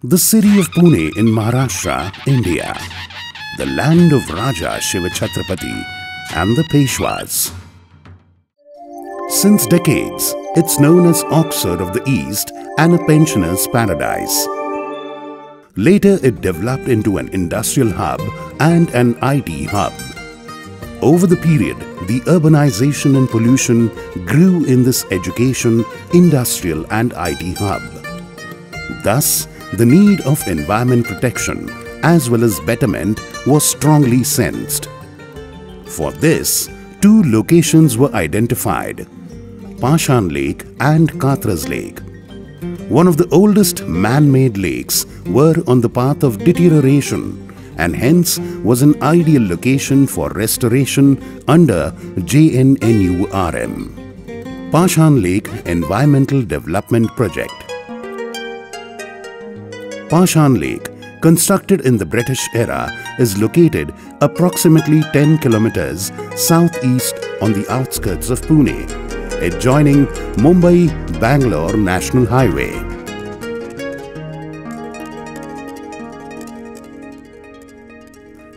The city of Pune in Maharashtra, India, the land of Raja Shiva Chhatrapati and the Peshwas. Since decades, it's known as Oxford of the East and a pensioner's paradise. Later, it developed into an industrial hub and an IT hub. Over the period, the urbanization and pollution grew in this education, industrial and IT hub. Thus, the need of environment protection as well as betterment was strongly sensed. For this, two locations were identified, Pashan Lake and Katras Lake. One of the oldest man-made lakes were on the path of deterioration and hence was an ideal location for restoration under JNNRUM, Pashan Lake Environmental Development Project. Pashan Lake, constructed in the British era, is located approximately 10 kilometers southeast on the outskirts of Pune, adjoining Mumbai-Bangalore National Highway.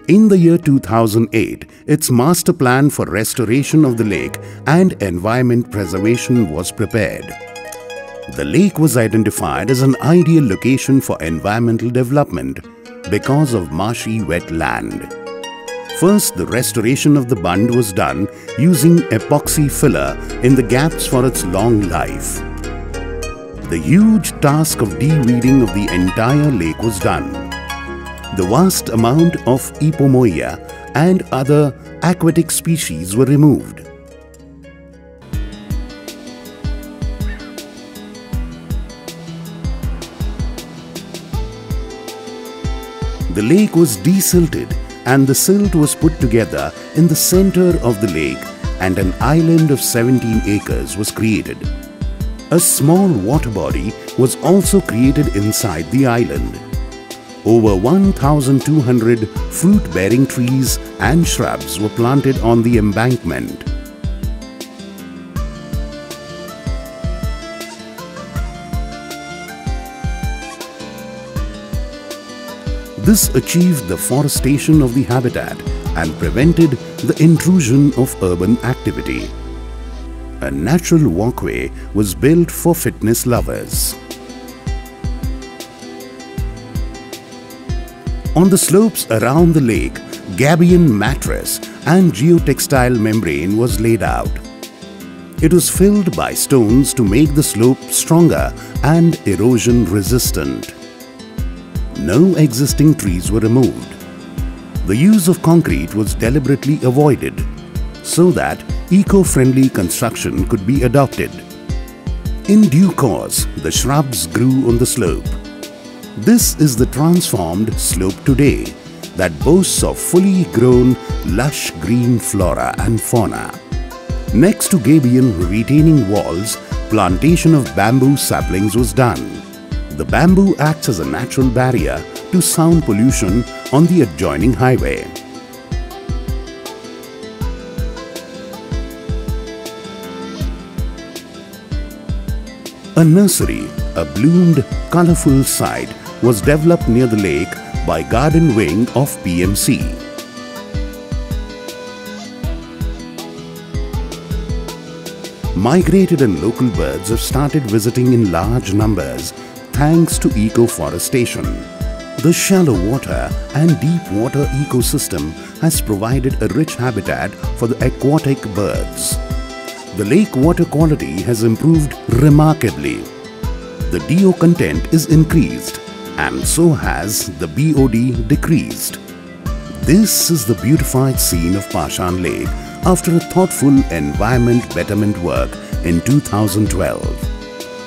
In the year 2008, its master plan for restoration of the lake and environment preservation was prepared. The lake was identified as an ideal location for environmental development because of marshy wet land. First, the restoration of the bund was done using epoxy filler in the gaps for its long life. The huge task of de-weeding of the entire lake was done. The vast amount of Epomoia and other aquatic species were removed. The lake was desilted and the silt was put together in the center of the lake and an island of 17 acres was created. A small water body was also created inside the island. Over 1,200 fruit-bearing trees and shrubs were planted on the embankment. This achieved the forestation of the habitat and prevented the intrusion of urban activity. A natural walkway was built for fitness lovers. On the slopes around the lake, gabion mattress and geotextile membrane was laid out. It was filled by stones to make the slope stronger and erosion resistant. No existing trees were removed. The use of concrete was deliberately avoided so that eco-friendly construction could be adopted. In due course, the shrubs grew on the slope. This is the transformed slope today that boasts of fully grown, lush green flora and fauna. Next to gabion retaining walls, plantation of bamboo saplings was done. The bamboo acts as a natural barrier to sound pollution on the adjoining highway. A nursery, a bloomed, colourful site, was developed near the lake by Garden Wing of PMC. Migrated and local birds have started visiting in large numbers thanks to eco-forestation. The shallow water and deep water ecosystem has provided a rich habitat for the aquatic birds. The lake water quality has improved remarkably. The DO content is increased and so has the BOD decreased. This is the beautified scene of Pashan Lake after a thoughtful environment betterment work in 2012.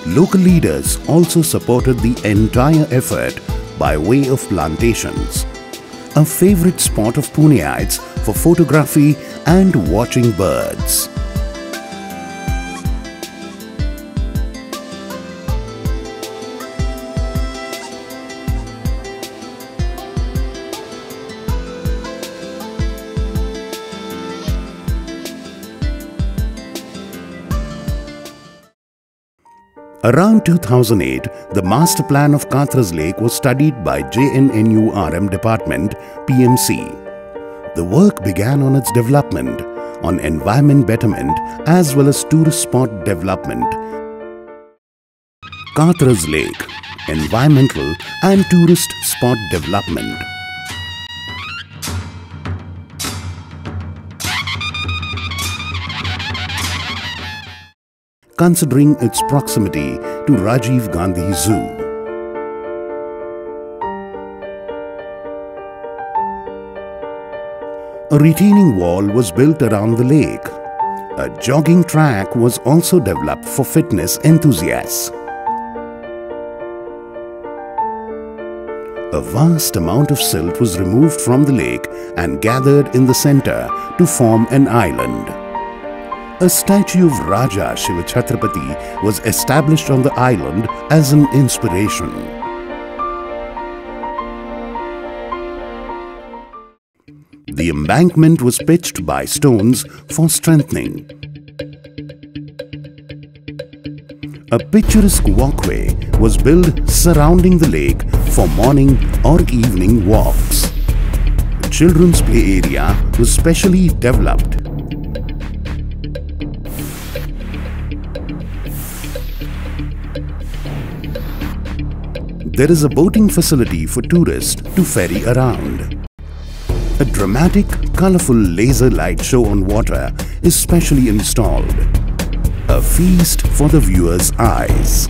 Local leaders also supported the entire effort by way of plantations, a favorite spot of Puneites for photography and watching birds. Around 2008, the master plan of Katras Lake was studied by JNNRUM Department, PMC. The work began on its development, on environment betterment as well as tourist spot development. Katras Lake, environmental and tourist spot development. Considering its proximity to Rajiv Gandhi Zoo. A retaining wall was built around the lake. A jogging track was also developed for fitness enthusiasts. A vast amount of silt was removed from the lake and gathered in the center to form an island. A statue of Raja Shiva Chhatrapati was established on the island as an inspiration. The embankment was pitched by stones for strengthening. A picturesque walkway was built surrounding the lake for morning or evening walks. A children's play area was specially developed. There is a boating facility for tourists to ferry around. A dramatic, colorful laser light show on water is specially installed. A feast for the viewer's eyes.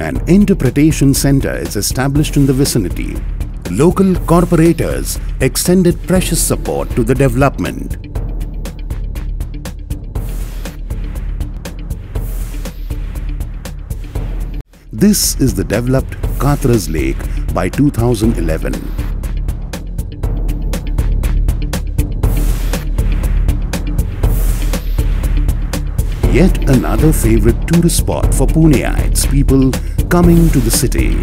An interpretation center is established in the vicinity. Local corporators extended precious support to the development. This is the developed Katras Lake by 2011. Yet another favorite tourist spot for Puneites people coming to the city.